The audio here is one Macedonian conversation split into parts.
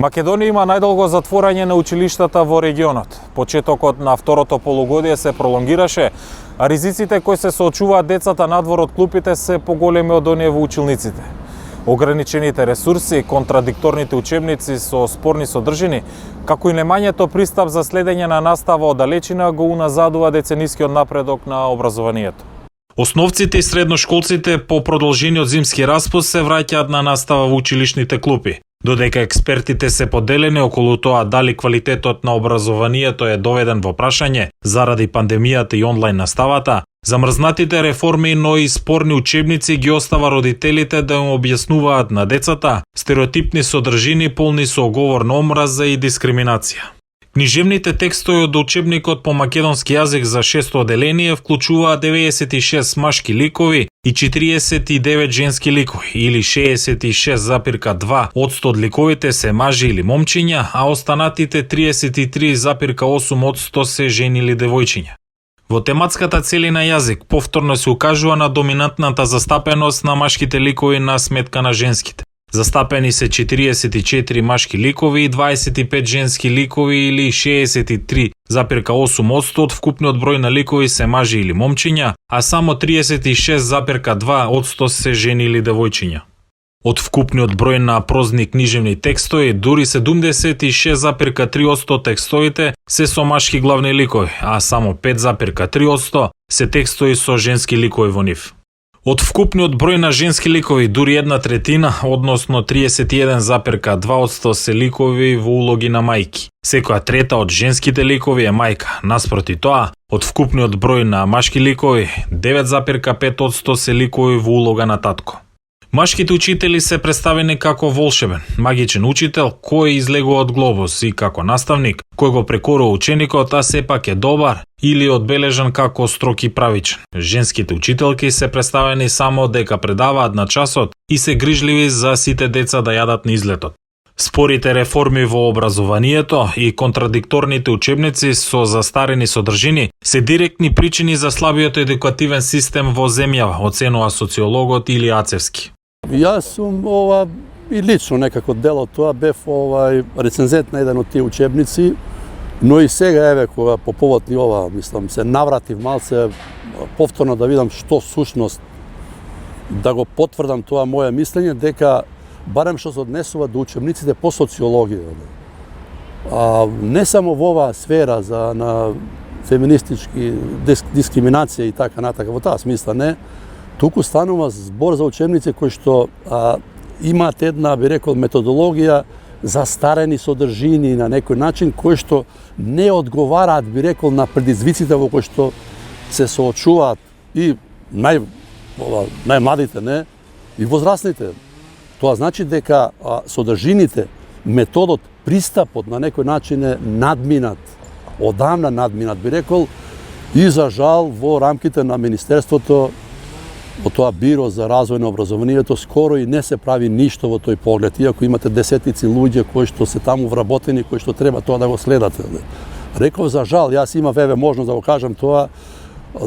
Македонија има најдолго затворање на училиштата во регионот. Почетокот на второто полугодие се пролонгираше, а ризиците кои се соочуваат децата надвор од клупите се поголеми од оние во училниците. Ограничените ресурси, контрадикторните учебници со спорни содржини, како и немањето пристап за следење на настава од далечина го уназадува деценискиот напредок на образованието. Основците и средношколците по продолжениот зимски распуст се враќаат на настава во училишните клупи. Додека експертите се поделени околу тоа дали квалитетот на образованието е доведен во прашање заради пандемијата и онлайн наставата, замрзнатите реформи, но и спорни учебници ги остава родителите да им објаснуваат на децата стереотипни содржини полни со говор на омраза и дискриминација. Книжевните текстови од учебникот по македонски јазик за 6-то оделение вклучуваат 96 машки ликови и 49 женски ликови, или 66,2% од ликовите се мажи или момчиња, а останатите 33,8% се жени или девојчиња. Во тематската целина јазик повторно се укажува на доминантната застапеност на машките ликови на сметка на женските. Застапени се 44 машки ликови и 25 женски ликови, или 63,8% од вкупниот број на ликови се мажи или момчиња, а само 36,2% се жени или девојчиња. Од вкупниот број на прозни книжевни текстови, дури 76,3% текстовите се со машки главни ликови, а само 5,3% се текстови со женски ликови во нив. Од вкупниот број на женски ликови, дури 1/3, односно 31,2% се ликови во улоги на мајки. Секоја трета од женските ликови е мајка. Наспроти тоа, од вкупниот број на машки ликови, 9,5% се ликови во улога на татко. Машките учители се представени како волшебен, магичен учител кој излегува од глобус и како наставник кој го прекорува ученикот, а сепак е добар или одбележан како строг и правичен. Женските учителки се представени само дека предаваат на часот и се грижливи за сите деца да јадат на излетот. Спорите реформи во образованието и контрадикторните учебници со застарени содржини се директни причини за слабиот едукативен систем во земјава, оценува социологот Или Ацевски. Јас сум и лично некако дел од тоа, бев рецензент на еден од тие учебници, но и сега еве кога по повод ни ова, мислам, се навратив малце повторно да видам што сушност, да го потврдам тоа моје мислење, дека барем што се однесува до учебниците по социологија. Не само во оваа сфера на феминистички дискриминација и така натака, во таа смисла не, туку станува збор за учебници кои што имаат една, би рекол, методологија за старени содржини на некој начин, кои што не одговараат, би рекол, на предизвиците во кои што се соочуваат и најмладите, не, и возрастните. Тоа значи дека содржините, методот, пристапот на некој начин е надминат, одамна надминат, би рекол, и за жал во рамките на Министерството, во тоа Биро за развој на образованието, скоро и не се прави ништо во тој поглед, иако имате десетици луѓе кои што се таму вработени, кои што треба тоа да го следате. Реков за жал, јас имав можност да го кажам тоа,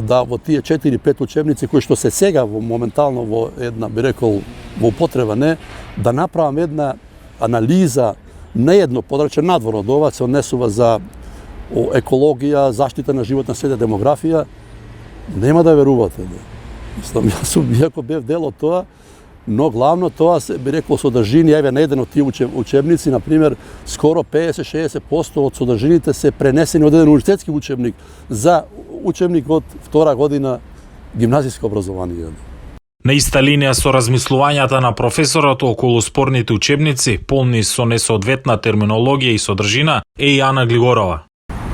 да во тие 4-5 учебници кои што се сега моментално во една, би рекол, во употреба, не, да направам една анализа, не едно подраче надвор од ова, се однесува за екологија, заштита на животна среда, демографија, нема да верувате. Мислам, јас сум, иако бев дел од тоа, но главно тоа се, би рекол, содржини, еве на еден од тие учебници, например, скоро 50-60% од содржините се пренесени од еден универзитетски учебник за учебник од втора година гимназијско образование. На иста линија со размислувањата на професорот околу спорните учебници, полни со несоодветна терминологија и содржина, е и Ана Глигорова.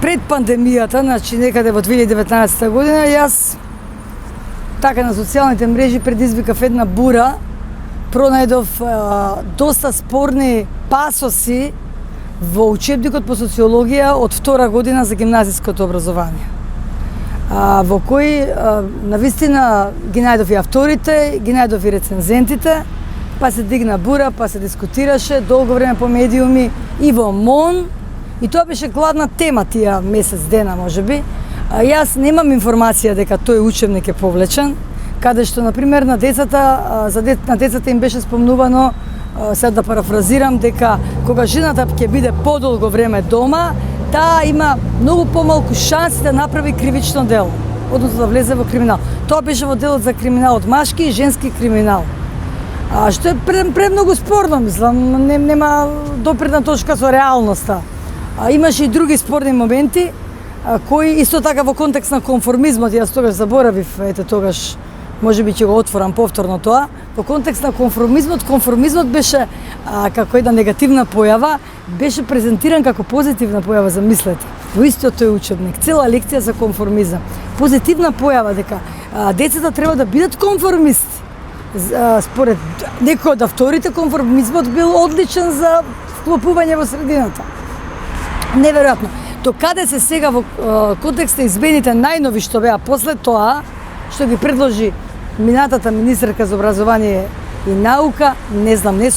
Пред пандемијата, значи некаде во 2019 година, јас така на социјалните мрежи предизвикав една бура, пронајдов доста спорни пасоси во учебникот по социологија од втора година за гимназиското образование. Во кои навистина ги најдов и авторите, ги најдов и рецензентите, па се дигна бура, па се дискутираше долго време по медиуми и во МОН, и тоа беше гладна тема тие месец дена можеби. Јас немам информација дека тој учебник е повлечен, каде што, например, на децата им беше спомнувано сега да парафразирам, дека кога жената ќе биде подолго време дома, таа има многу помалку шанси да направи кривично дело, односно да влезе во криминал. Тоа беше во делот за криминалот машки и женски криминал. Што е премногу спорно, мислам, нема допирна точка со реалноста. Имаше и други спорни моменти, кои исто така во контекст на конформизмот, јас тогаш заборавив, ете тогаш можеби ќе го отворам повторно тоа, во контекст на конформизмот беше како една негативна појава, беше презентиран како позитивна појава, замислете. Во истиот тој учебник, цела лекција за конформизам. Позитивна појава дека децата треба да бидат конформисти. Според некој од авторите, конформизмот бил одличен за вклопување во средината. Неверојатно. До каде се сега во контекст на измените најнови што беа после тоа, што ги предложи минатата министерка за образование и наука, не знам, не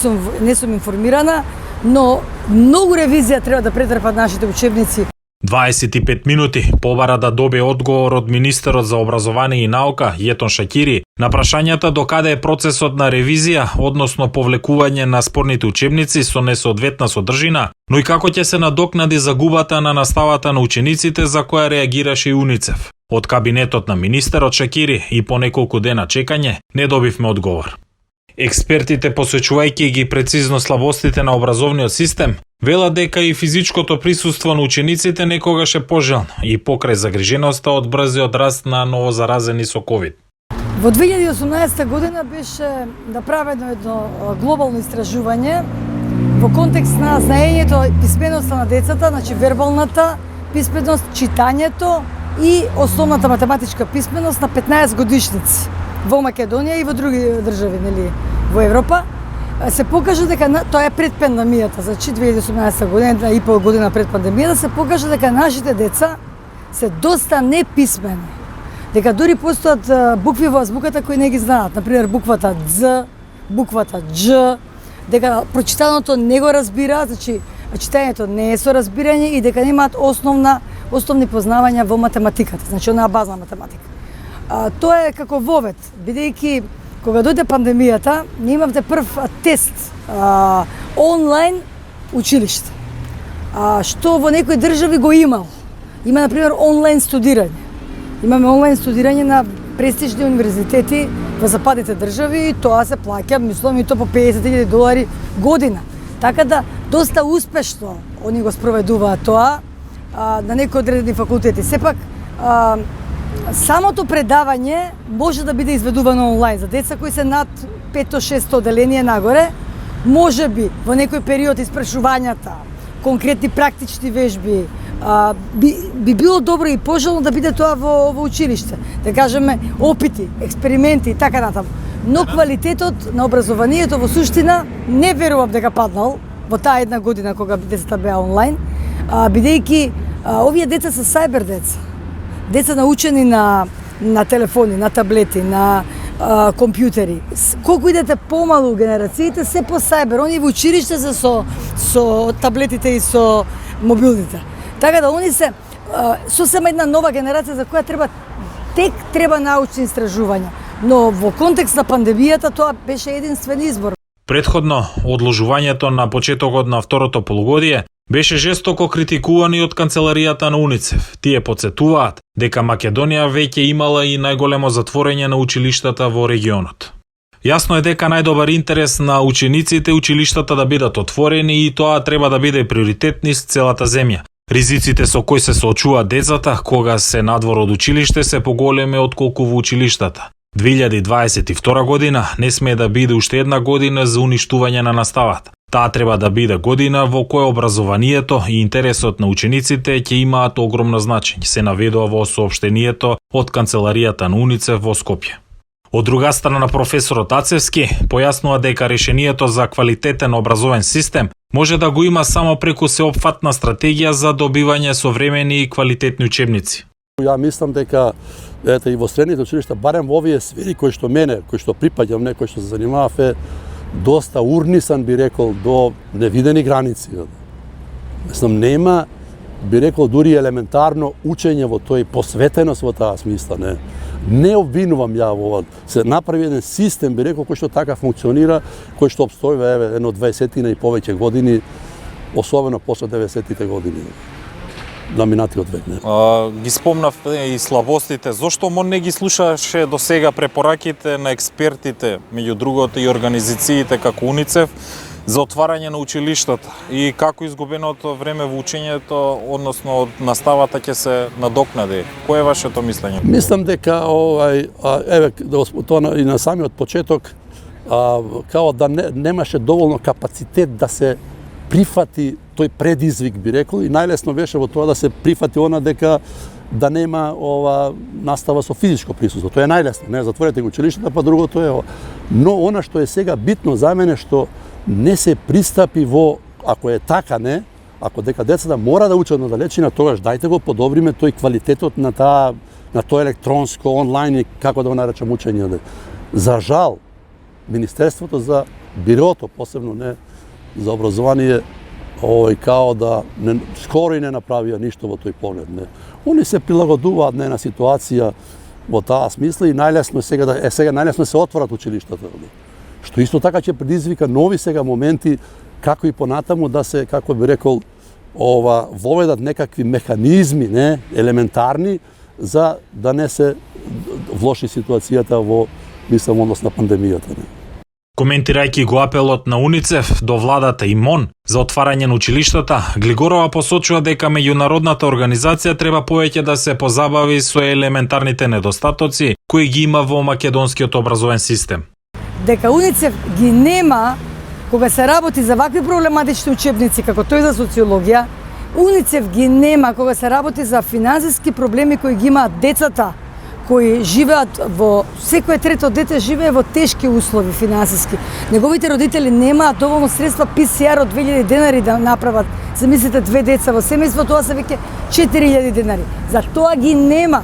сум информирана, но многу ревизија треба да претрпат нашите учебници. 25 минути побара да добие одговор од министерот за образование и наука Јетон Шакири на прашањата до каде е процесот на ревизија, односно повлекување на спорните учебници со несоодветна содржина, но и како ќе се надокнади загубата на наставата на учениците за која реагираше и УНИЦЕФ. Од кабинетот на министерот Шакири и по неколку дена чекање не добивме одговор. Експертите, посочувајќи ги прецизно слабостите на образовниот систем, велат дека и физичкото присуство на учениците некогаш е пожелно и покрај загриженоста од брзиот раст на новозаразени со COVID. Во 2018 година беше направено едно глобално истражување во контекст на знаењето и писменоста на децата, значи вербалната писменост, читањето и основната математичка писменост на 15 годишници во Македонија и во други држави, нели, во Европа. Се покажа дека тоа е пред пандемијата, значи 2018 година и пол година пред пандемијата, се покажа дека нашите деца се доста неписмени. Дека дури постојат букви во азбуката кои не ги знаат, например буквата З, буквата Дж, дека прочитаното не го разбираат, значи читањето не е со разбирање и дека немаат основни познавања во математиката, значи онаа базна математика. Тоа е како вовет, бидејќи кога дојде пандемијата, ние имавте прв тест онлайн училиште, што во некои држави го имал. Има, например, онлайн студирање. Имаме онлайн студирање на престижни универзитети во западните држави и тоа се плаќа, мислам, и то по $50,000 година. Така да, доста успешно они го спроведуваат тоа на некои одредени факултети. Сепак, самото предавање може да биде изведувано онлайн за деца кои се над 500-600 оделение нагоре. Може би во некој период испрашувањата, конкретни практични вежби, би било добро и пожелно да биде тоа во училиште. Да кажеме опити, експерименти и така натаму. Но квалитетот на образованието во суштина не верувам дека паднал во таа една година кога децата беа онлайн, бидејќи овие деца се сајбер деца. Деца научени на телефони, на таблети, на компјутери. Колку идете помалу генерациите, се по сајбер. Они во училиште се со таблетите и со мобилните. Така да они се сосема една нова генерација за која треба научни истражувања. Но во контекст на пандемијата тоа беше единствен избор. Претходно, одложувањето на почетокот на второто полугодие беше жестоко критикувано и од канцеларијата на УНИЦЕФ. Тие потсетуваат дека Македонија веќе имала и најголемо затворање на училиштата во регионот. Јасно е дека најдобар интерес на учениците училиштата да бидат отворени и тоа треба да биде приоритет низ целата земја. Ризиците со кои се соочуваат децата кога се надвор од училиште се поголеми отколку во училиштата. 2022 година не смее да биде уште една година за уништување на наставата. Таа треба да биде година во која образованието и интересот на учениците ќе имаат огромно значење, се наведува во соопштението од канцеларијата на УНИЦЕФ во Скопје. Од друга страна, професорот Ацевски појаснува дека решението за квалитетен образовен систем може да го има само преку сеопфатна стратегија за добивање современи и квалитетни учебници. Ја мислам дека и во средните училишта, барем во овие сфери кои што припаѓам, кои што се занимавав, е доста урнисан, би рекол, до невидени граници. Мислам, нема, би рекол, дури елементарно учење во тој посветеност во таа смисла, не. Не обвинувам ја во ова. Се направи еден систем, би рекол, кој што така функционира, кој што обстојува едно 20 и повеќе години, особено после 90-тите години на минатиот век. Не? Ги спомнавте и слабостите. Зошто МОН не ги слушаше до сега препораките на експертите, меѓу другото и организациите како УНИЦЕФ, за отварање на училиштата и како изгубеното време во учењето, односно од наставата ќе се надокнади? Кое е вашето мислење? Мислам дека тоа и на самиот почеток као да немаше доволно капацитет да се прифати тој предизвик, би рекол, и најлесно беше во тоа да се прифати она дека да нема настава со физичко присуство. Тоа е најлесно, не затворете го училиштата, па другото е. Но она што е сега битно за мене што не се пристапи во, ако е така, не, ако дека децата мора да учат на далечина, тогаш дајте го подобриме тој квалитетот на тоа електронско, онлайн и како да го наречам учење. За жал, Министерството за бирото, посебно не за образование, као да скоро и не направија ништо во тој поглед. Не. Они се прилагодуваат на ситуација во таа смисла и најлесно сега најлесно се отворат училиштата. Што исто така ќе предизвика нови сега моменти како и понатаму да се, како би рекол, воведат некакви механизми, не, елементарни, за да не се влоши ситуацијата во, мислам, однос на пандемијата. Не. Коментирајќи го апелот на УНИЦЕФ до владата и МОН за отварање на училиштата, Глигорова посочува дека меѓународната организација треба повеќе да се позабави со елементарните недостатоци кои ги има во македонскиот образовен систем. Дека УНИЦЕФ ги нема кога се работи за вакви проблематични учебници како тој за социологија, УНИЦЕФ ги нема кога се работи за финансиски проблеми кои ги имаат децата, кои живеат секое трето дете живее во тешки услови финансиски. Неговите родители немаат доволно средства ПСР од 2000 денари да направат. Замислете 2 деца во семејство, тоа се веќе 4000 денари. За тоа ги нема.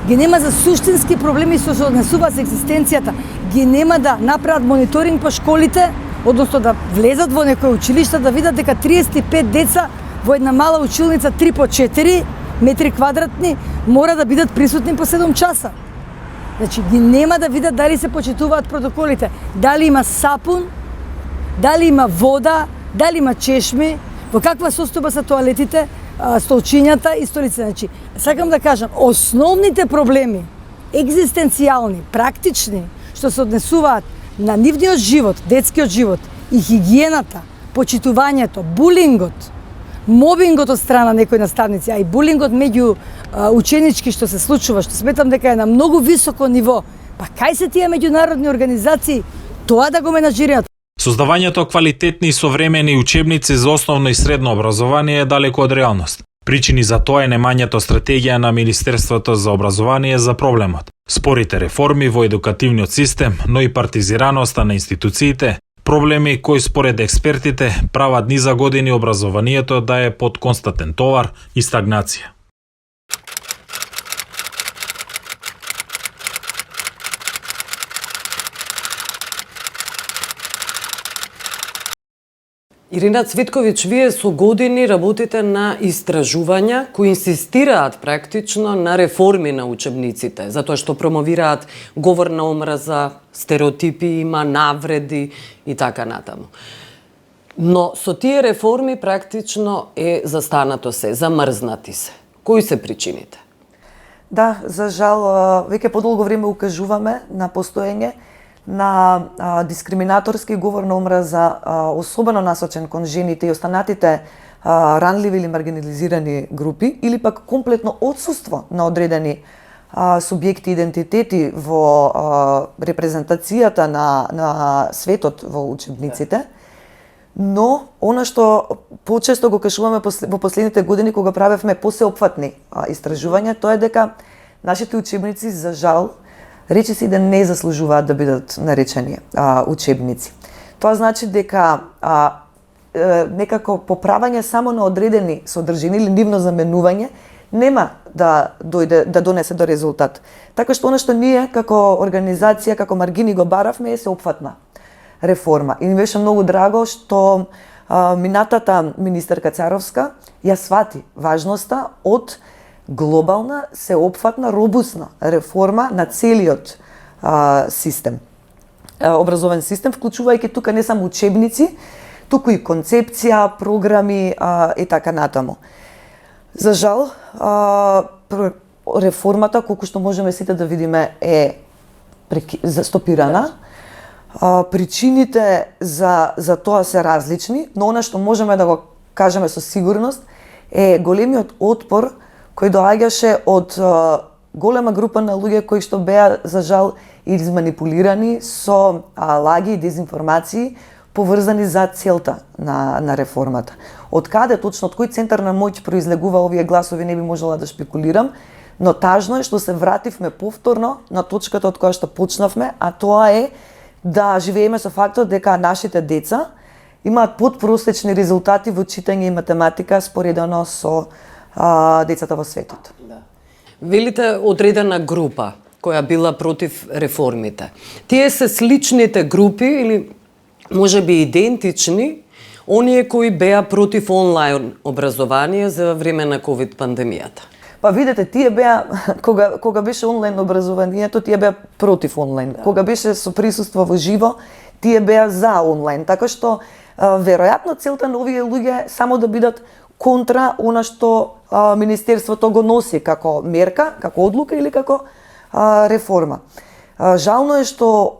Ги нема за суштински проблеми што се однесуваат со екзистенцијата. Ги нема да направат мониторинг по школите, односно да влезат во некој училиште да видат дека 35 деца во една мала училница 3 по 4 метри квадратни мора да бидат присутни по 7 часа. Значи ги нема да видат дали се почитуваат протоколите, дали има сапун, дали има вода, дали има чешми, во каква состојба се тоалетите, столчињата и столиците. Значи, сакам да кажам, основните проблеми, екзистенцијални, практични, што се однесуваат на нивниот живот, детскиот живот и хигиената, почитувањето, булингот, мобингот од страна некои наставници, а и булингот меѓу ученички што се случува, што сметам дека е на многу високо ниво. Па кај се тие меѓународни организации тоа да го менаџираат? Создавањето квалитетни и современи учебници за основно и средно образование е далеко од реалност. Причини за тоа е немањето стратегија на Министерството за образование за проблемот. Спорите реформи во едукативниот систем, но и партизираноста на институциите, проблеми кои според експертите прават низа години образованието да е под константен товар и стагнација. Ирина Цвитковиќ, вие со години работите на истражувања кои инсистираат практично на реформи на учебниците, затоа што промовираат говор на омраза, стереотипи, има навреди и така натаму. Но со тие реформи практично е застанато се, замрзнати се. Кои се причините? Да, за жал, веќе подолго време укажуваме на постоење на дискриминаторски говор на омраза, особено насочен кон жените и останатите ранливи или маргинализирани групи, или пак комплетно отсуство на одредени субјекти идентитети во репрезентацијата на светот во учебниците. Но, она што почесто го кажуваме во последните години кога правевме посеопфатни истражувања, тоа е дека нашите учебници, за жал, речиси да не заслужуваат да бидат наречени учебници. Тоа значи дека некако поправање само на одредени содржини или нивно заменување нема да донесе до резултат. Така што она што ние како организација, како Маргини го баравме е сеопфатна реформа. И ми беше многу драго што минатата министерка Царовска ја свати важноста од глобална, сеопфатна, робусна реформа на целиот систем, образовен систем, вклучувајќи тука не само учебници, туку и концепција, програми и така натаму. За жал, реформата, колку што можеме сите да видиме, е застопирана. Причините за тоа се различни, но она што можеме да го кажеме со сигурност е големиот отпор кој доаѓаше од голема група на луѓе кои што беа, за жал, изманипулирани со лаги и дезинформации поврзани за целта на реформата. Од каде точно, од кој центар на моќ произлегува овие гласови, не би можела да шпекулирам, но тажно е што се вративме повторно на точката од која што почнавме, а тоа е да живееме со фактот дека нашите деца имаат подпросечни резултати во читање и математика споредено со децата во светот. Велите одредена група која била против реформите. Тие се сличните групи или можеби идентични оние кои беа против онлайн образование за време на ковид пандемијата? Па видете, тие беа кога беше онлайн образованието, тие беа против онлайн. Кога беше со присуство во живо, тие беа за онлайн. Така што веројатно целта на овие луѓе само да бидат контра она што Министерството го носи како мерка, како одлука или како реформа. Жално е што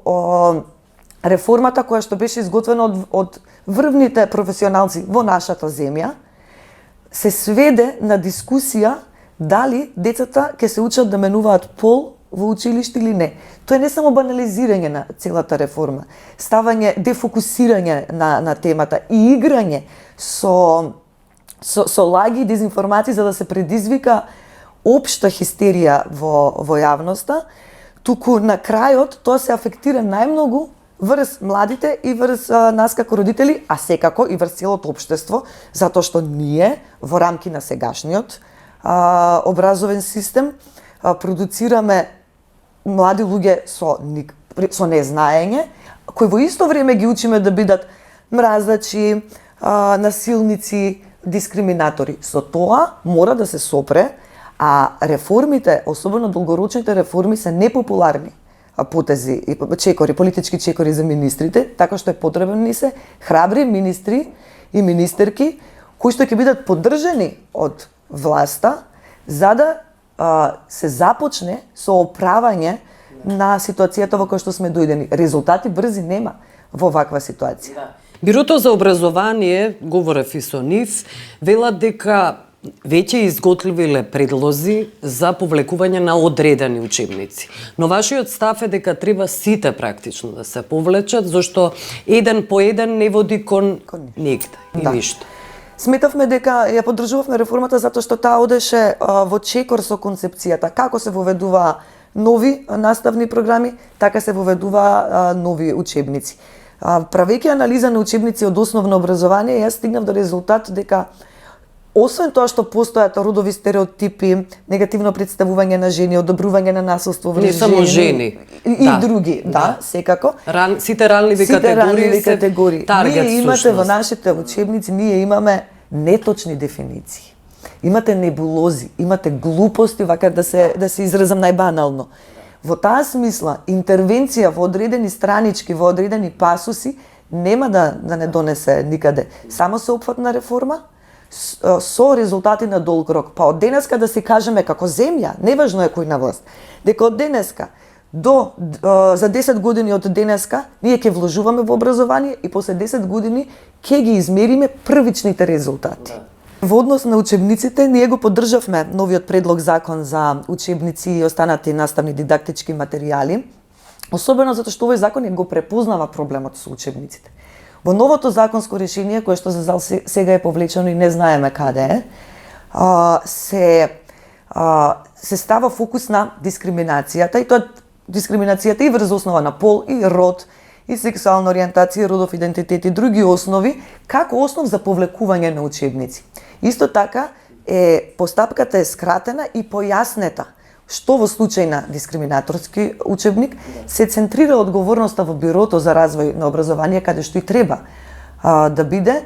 реформата која што беше изготвена од врвните професионалци во нашата земја се сведе на дискусија дали децата ќе се учат да менуваат пол во училиште или не. Тоа е не само банализирање на целата реформа, ставање, дефокусирање на темата и играње со лаги и дезинформации за да се предизвика општа хистерија во јавноста, туку на крајот тоа се афектира најмногу врз младите и врз нас како родители, а секако и врз целото општество, затоа што ние во рамки на сегашниот образовен систем продуцираме млади луѓе со незнаење, кои во исто време ги учиме да бидат мразачи, насилници, дискриминатори. Со тоа мора да се сопре, а реформите, особено долгорочните реформи, се непопуларни потези и чекори, политички чекори за министрите, така што е потребен ни се храбри министри и министерки кои што ќе бидат поддржани од власта за да се започне со оправање на ситуацијата во која што сме дојдени. Резултати брзи нема во ваква ситуација. Бирото за образование, говорев и со нив, велат дека веќе изготвиле предлози за повлекување на одредени учебници. Но вашиот став е дека треба сите практично да се повлечат, зашто еден по еден не води кон нигде и ништо. Сметавме дека ја поддржувавме реформата затоа што таа одеше во чекор со концепцијата. Како се воведува нови наставни програми, така се воведува нови учебници. Правејќи анализа на учебници од основно образование, јас стигнав до резултат дека освен тоа што постојат родови стереотипи, негативно представување на жени, одобрување на насилство врз жени, не само жени, и други, секако. Сите ранливи категории. Ние имате во нашите учебници, ние имаме неточни дефиниции. Имате небулози, имате глупости, вака да се изразам најбанално. Во таа смисла, интервенција во одредени странички, во одредени пасуси, нема да не донесе никаде. Само сеопфатна реформа, со резултати на долг рок. Па од денеска да си кажеме како земја, неважно е кој на власт, дека од денеска за 10 години од денеска ние ќе вложуваме во образование и после 10 години ќе ги измериме првичните резултати. Во однос на учебниците, ние го поддржавме новиот предлог закон за учебници и останати наставни дидактички материјали, особено затоа што овој закон го препознава проблемот со учебниците. Во новото законско решение, кое што за жал сега е повлечено и не знаеме каде е, се става фокус на дискриминацијата, и тоа дискриминацијата и врз основа на пол, и род, и сексуална ориентација, родов идентитет и други основи, како основ за повлекување на учебници. Исто така, постапката е скратена и појаснета, што во случај на дискриминаторски учебник се центрира одговорноста во Бирото за развој на образование, каде што и треба да биде,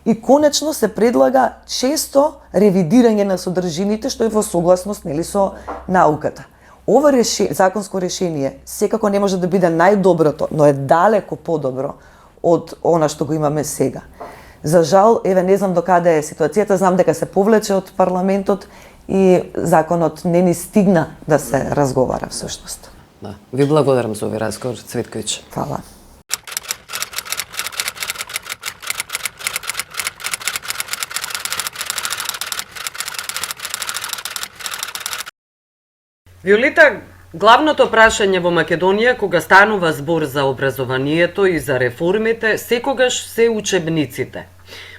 И конечно се предлага често ревидирање на содржините што е во согласност нели со науката. Ова законско решение секако не може да биде најдоброто, но е далеко подобро од она што го имаме сега. За жал, еве не знам докаде е ситуацијата, знам дека се повлече од парламентот и законот не ни стигна да се разговара всушност. Да. Ви благодарам за овој разговор, Цветковиќ. Фала. Виолета, главното прашање во Македонија кога станува збор за образованието и за реформите, секогаш се учебниците.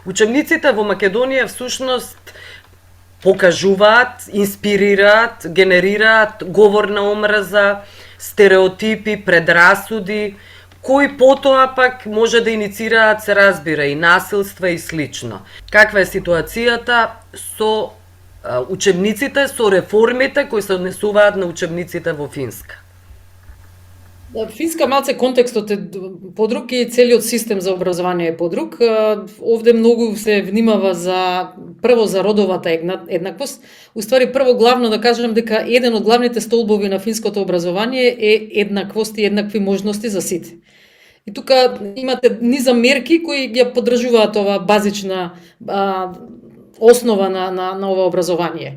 Учебниците во Македонија всушност покажуваат, инспирираат, генерираат говор на омраза, стереотипи, предрасуди, кои потоа пак може да иницираат, се разбира, и насилства и слично. Каква е ситуацијата со учебниците, со реформите кои се однесуваат на учебниците во Финска? Финска малце контекстот е подруг и целиот систем за образование е подруг. Овде многу се внимава прво за родовата еднаквост. Уствари прво главно да кажам дека еден од главните столбови на финското образование е еднаквост и еднакви можности за сите. И тука имате низа мерки кои ја поддржуваат ова базична основа на ова образование.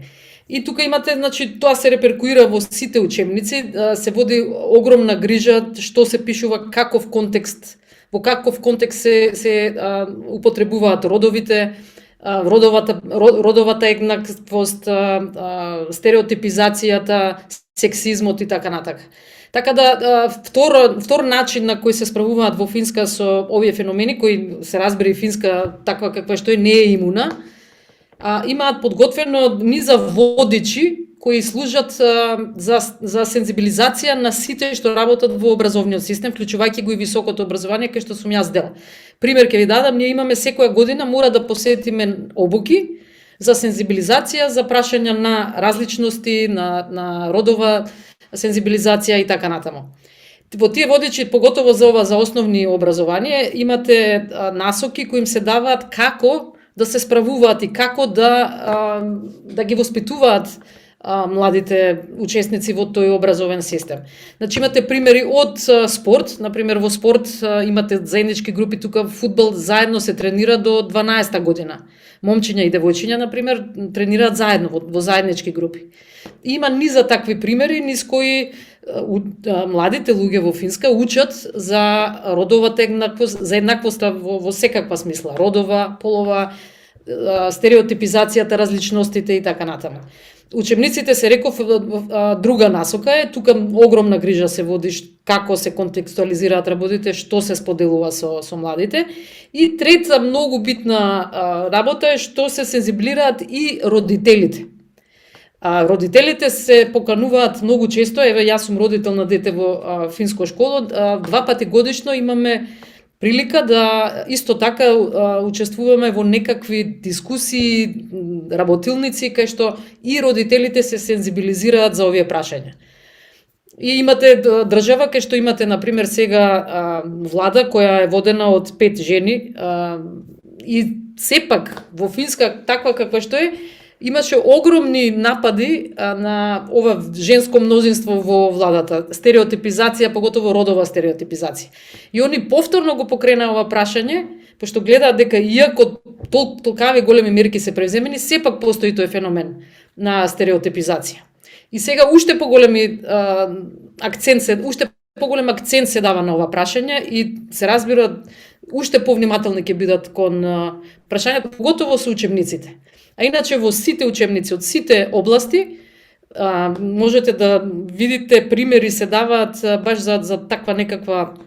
И тука имате, значи, тоа се реперкуира во сите учебници, се води огромна грижа што се пишува, каков контекст, во каков контекст се употребуваат родовите, родовата еднаквост, стереотипизацијата, сексизмот и така натака. Така да, втор начин на кој се справуваат во Финска со овие феномени, кои се разбери Финска таква каква што не е имуна, имаат подготвено низа водичи кои служат за сензибилизација на сите што работат во образовниот систем, вклучувајќи го и високото образование, кај што сум јас дел. Пример ќе ви дадам, ние имаме секоја година мора да посетиме обуки за сензибилизација, за прашања на различности, на родова сензибилизација и така натаму. Во тие водичи, поготово за основни образование, имате насоки кои им се даваат како да се справуваат и како да ги воспитуваат младите учесници во тој образовен систем. Значи имате примери од спорт, например во спорт имате заеднички групи, тука фудбал заедно се тренира до 12-та година. Момчиња и девојчиња, например, тренираат заедно во заеднички групи. Има низа такви примери низ кои младите луѓе во Финска учат за родовата еднаквост, за еднаквоста во секаква смисла, родова, полова, стереотипизацијата, различностите и така натаму. Учебниците, се реков, друга насока е, тука огромна грижа се води како се контекстуализираат работите, што се споделува со младите. И трета многу битна работа е што се сензибилираат и родителите. Родителите се покануваат многу често, еве јас сум родител на дете во финско школо, 2 пати годишно имаме прилика да исто така учествуваме во некакви дискусии, работилници кај што и родителите се сензибилизираат за овие прашања. И имате држава кај што имате, например, сега влада која е водена од 5 жени и сепак во Финска таква каква што е, имаше огромни напади на ова женско мнозинство во владата, стереотипизација, поготово родова стереотипизација. И они повторно го покрена ова прашање, пошто гледаат дека иако толкави големи мерки се преземени, сепак постои тој феномен на стереотипизација. И сега уште поголем акцент се дава на ова прашање и се разбира уште повнимателни ќе бидат кон прашањето, поготово со учебниците. А иначе во сите учебници од сите области можете да видите примери се даваат баш за таква некаква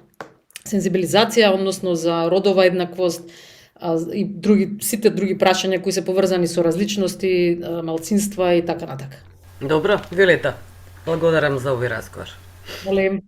сензибилизација, односно за родова еднаквост и сите други прашања кои се поврзани со различности, малцинства и така натака. Добро, Виолета, благодарам за овој разговор. Молем.